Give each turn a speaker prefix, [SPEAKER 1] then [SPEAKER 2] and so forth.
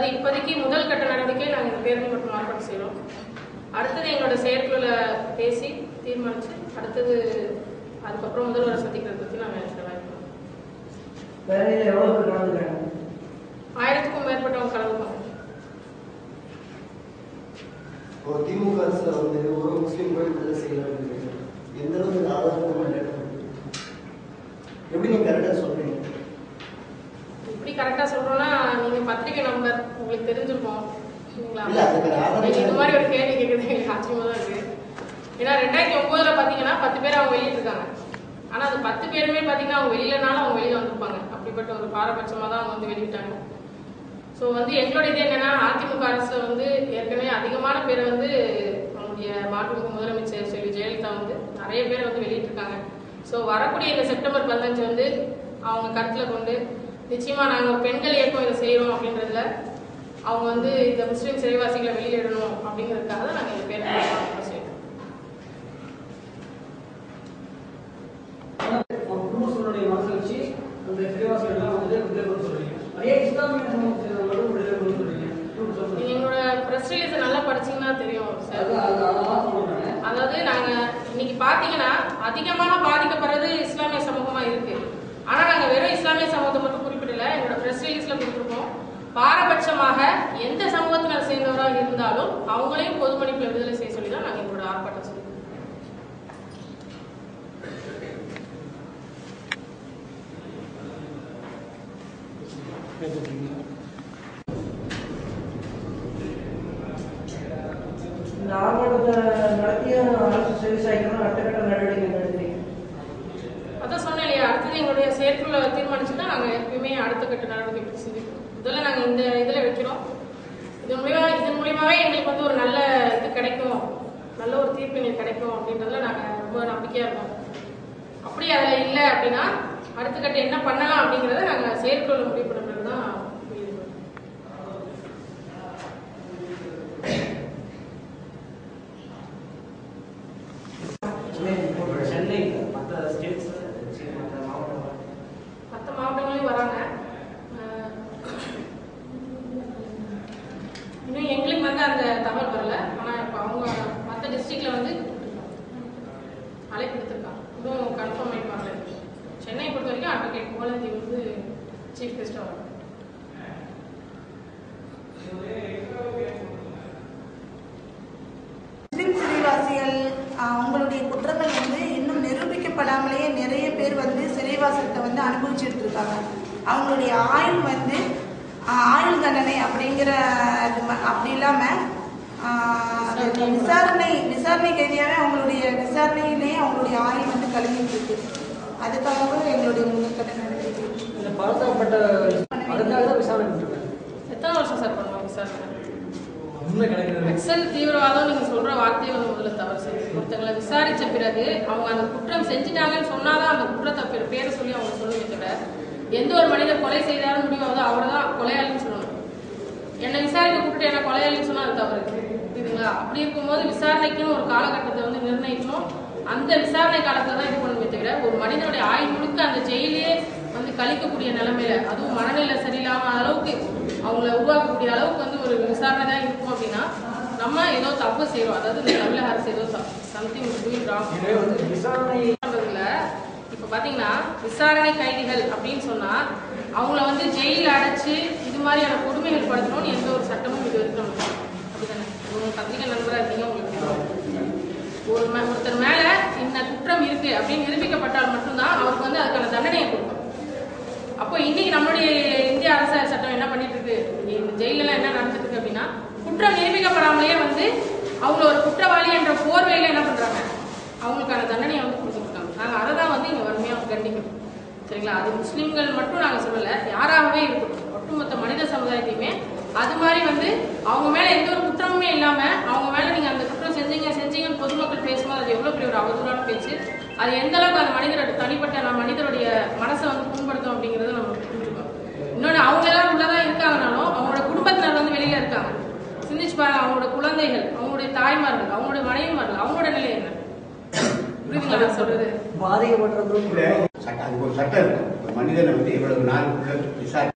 [SPEAKER 1] அதாவது இப்போதைக்கு முதல் கட்ட நடவடிக்கை நாங்கள் இந்த பேரணி மற்றும் ஆர்ப்பாட்டம் செய்கிறோம். அடுத்தது எங்களோட செயற்குழுவில் பேசி தீர்மானித்து அடுத்தது அதுக்கப்புறம் முதல்வரை சந்திக்கிறத பற்றி நாங்கள் செலவாயிருக்கோம். 1000க்கும் மேற்பட்டவங்க கலந்துப்பாங்க.
[SPEAKER 2] திமுக அரசு வந்து ஒரு முஸ்லீம் கோயில் செய்யலாம் எந்த அளவுக்கு ஆதாரம் எப்படி நீங்க கரெக்டா சொல்றீங்க?
[SPEAKER 1] எப்படி கரெக்டா சொல்றோம்னா நீங்க பத்திரிகை நம்பர் உங்களுக்கு தெரிஞ்சிருக்கும். இது மாதிரி ஒரு கேள்வி கேட்குறது எங்களுக்கு ஆச்சரியமா தான் இருக்கு. ஏன்னா 2009ல பாத்தீங்கன்னா 10 பேர் அவங்க வெளியிட்டிருக்காங்க. ஆனா அது 10 பேருமே பாத்தீங்கன்னா அவங்க வெளியிலனாலும் அவங்க வெளியில வந்திருப்பாங்க. அப்படிப்பட்ட ஒரு பாரபட்சமா தான் அவங்க வந்து வெளியிட்டாங்க. ஸோ வந்து எங்களோட இது என்னன்னா அதிமுக அரசுல வந்து ஏற்கனவே அதிகமான பேரை வந்து அவங்களுடைய மாண்புமிகு முதலமைச்சர் செல்வி ஜெயலலிதா வந்து நிறைய பேரை வந்து வெளியிட்டிருக்காங்க. ஸோ வரக்கூடிய இந்த செப்டம்பர் 15 வந்து அவங்க கருத்துல கொண்டு நிச்சயமா நாங்கள் பெண்கள் இயக்கம் இதை செய்யறோம் அப்படின்றதுல அவங்க வந்து இந்த முஸ்லீம் சிறைவாசிகளை வெளியிடணும் அப்படிங்கிறதுக்காக தான் நாங்கள் இந்த பேரை செய்யறோம். எங்களோட பிரஸ் ரிலீஸ் நல்லா படிச்சீங்கன்னா தெரியும் சார். அதாவது நாங்க இன்னைக்கு பாத்தீங்கன்னா அதிகமாக பாதிக்கப்படுறது இஸ்லாமிய சமூகமா இருக்கு. ஆனா நாங்க வெறும் இஸ்லாமிய சமூகத்தை மட்டும் குறிப்பிடல. எங்களோட பிரஸ் ரிலீஸ்ல கொடுத்துருக்கோம். பாரபட்சமாக எந்த சமூகத்தினர் சேர்ந்தவராக இருந்தாலும் அவங்களையும் பொது மன்னிப்புல விடுதலை செய்ய சொல்லி தான் நாங்க எங்களோட ஆர்ப்பாட்டம் செய்யறோம்.
[SPEAKER 3] இந்த ஆர்ப்பாட்டத்தை நடத்திய அரசு செவிசாய்க்கணும் அடுத்த கட்ட நடவடிக்கை நடத்துறீங்க.
[SPEAKER 1] அதான் சொன்னேன் இல்லையா, அடுத்தது எங்களுடைய செயற்குள்ள தீர்மானிச்சுன்னா நாங்கள் எப்பயுமே அடுத்த கட்ட நடவடிக்கை செஞ்சுக்கிறோம். முதல்ல நாங்கள் இந்த இதில் வைக்கிறோம். இதன் மூலியமாவே எங்களுக்கு வந்து ஒரு நல்ல இது கிடைக்கும், நல்ல ஒரு தீர்ப்பு எங்களுக்கு கிடைக்கும் அப்படின்றதுல நாங்கள் ரொம்ப நம்பிக்கையாக இருக்கோம். அப்படி அதில் இல்லை அப்படின்னா அடுத்த கட்ட என்ன பண்ணலாம் அப்படிங்கிறத நாங்கள் செயற்குள்ள முடிவு பண்ணுறது தான். மற்ற மாவட்டங்களையும் வராங்க. இன்னும் எங்களுக்கு வந்து அந்த தகவல் வரல. ஆனால் இப்போ அவங்க மற்ற டிஸ்ட்ரிக்ட்ல வந்து அழைப்பு எடுத்திருக்காங்க. இன்னும் கன்ஃபார்ம் ஆகிட்டு வரல. சென்னை பொறுத்த வரைக்கும் அட்வொகேட் கோலந்தி வந்து சீஃப் கெஸ்டாக வராங்க.
[SPEAKER 4] முஸ்லிம் சிறைவாசிகள் அவங்களுடைய குற்றங்கள் வந்து இன்னும் நிரூபிக்கப்படாமலேயே நிறைய பேர் வந்து சிறைவாசத்தை வந்து அனுபவிச்சுட்டு இருக்காங்க. அவங்களுடைய ஆயுள் வந்து ஆயுள் தண்டனை அப்படிங்கிற அப்படி இல்லாமல் விசாரணை கைதியாகவே அவங்களுடைய விசாரணையிலேயே அவங்களுடைய ஆயுள் வந்து கழிஞ்சிட்டு இருக்கு. அதுக்காகவும் எங்களுடைய முதற்கட்ட நடவடிக்கை.
[SPEAKER 1] எத்தனை வருஷம் சார் பண்ணுவாங்க விசாரணை? நக்சல் தீவிரவாதம் நீங்க சொல்ற வார்த்தையை வந்து முதல்ல தவறு செய்யுது. ஒருத்தங்களை விசாரிச்ச பிறகு அவங்க அந்த குற்றம் செஞ்சுட்டாங்கன்னு சொன்னாதான் அந்த குற்றத்தை பேரை சொல்லி அவங்க சொல்லுவதை தவிர எந்த ஒரு மனிதர் கொலை செய்தாலும் முடிவாவது அவரை தான் கொலையாளின்னு சொல்லணும். என்னை விசாரிக்க கூப்பிட்டு என்ன கொலையாளின்னு சொன்னா அது தவறு புரியுதுங்களா? அப்படி இருக்கும்போது விசாரணைக்குன்னு ஒரு காலகட்டத்தை வந்து நிர்ணயிக்கணும். அந்த விசாரணை காலத்தை தான் இது பண்ணுமே தவிர ஒரு மனிதனுடைய ஆயுள் முழுக்க அந்த ஜெயிலே வந்து கழிக்கக்கூடிய நிலைமையில அதுவும் மனநிலை சரியில்லாம அளவுக்கு அவங்கள உருவாக்கக்கூடிய அளவுக்கு வந்து ஒரு விசாரணை தான் இருக்கும் அப்படின்னா நம்ம ஏதோ தப்பு செய்வோம். அதாவது இந்த தமிழக அரசு ஏதோ சம்திங் டூயிங் ராங் விசாரணை பண்றதுல. இப்ப பாத்தீங்கன்னா விசாரணை கைதிகள் அப்படின்னு சொன்னா அவங்கள வந்து ஜெயில அடைச்சு இது மாதிரியான கொடுமைகள் படுத்தணும்னு எந்த ஒரு சட்டமும் இது வரைக்கும் அப்படிதானே? ஒரு பத்திரிகை நண்பராக இருக்கீங்க, உங்களுக்கு ஒருத்தர் மேல இந்த குற்றம் இருக்கு அப்படின்னு நிரூபிக்கப்பட்டால் மட்டும்தான் அவருக்கு வந்து அதுக்கான தண்டனையை கொடுக்கும். அப்போ இன்னைக்கு நம்மளுடைய இந்திய அரசு சட்டம் என்ன பண்ணிட்டு இருக்கு, ஜெயில என்ன நடந்துட்டு இருக்கு அப்படின்னா குற்றம் நிரூபிக்கப்படாமலேயே வந்து அவங்க ஒரு குற்றவாளி என்ற போர்வையில என்ன பண்றாங்க, அவங்களுக்கான தண்டனையை வந்து கொடுத்துருக்காங்க. நாங்க அதை தான் வந்து இங்க வன்மையா கண்டிக்கணும். சரிங்களா? அது முஸ்லிம்கள் மட்டும் நாங்க சொல்லல, யாராகவே இருக்கட்டும், ஒட்டுமொத்த மனித சமுதாயத்தையுமே அது மாதிரி வந்து அவங்க மேல எந்த ஒரு குற்றமுமே இல்லாம அவங்க மேல நீங்க அந்த குற்றம் செஞ்சீங்கன்னு பொதுமக்கள் பேசும்போது அது எவ்வளவு பெரிய ஒரு அவதூறான பேச்சு. அது எந்த அளவுக்கு அந்த மனிதரோட தனிப்பட்ட மனிதருடைய மனசை வந்து புண்படுத்தும் அப்படிங்கறத நம்ம புரிஞ்சுக்கணும். இன்னொன்னு அவங்க எல்லாம் உள்ளதான் இருக்காங்கனாலும் அவங்களோட குடும்பத்தினர் வந்து வெளியில இருக்காங்க. சிந்திச்சு பாருங்க, அவங்களோட குழந்தைகள், அவங்களுடைய தாய்மார்கள், அவங்களுடைய மனைவிமார்கள், அவங்களோட நிலை என்ன? புரியுதுங்களா நான் சொல்றது?
[SPEAKER 5] பாதிக்கப்பட்டது சட்டம் இருக்கு. மனிதனை வந்து இவ்வளவு நாள் விசாரி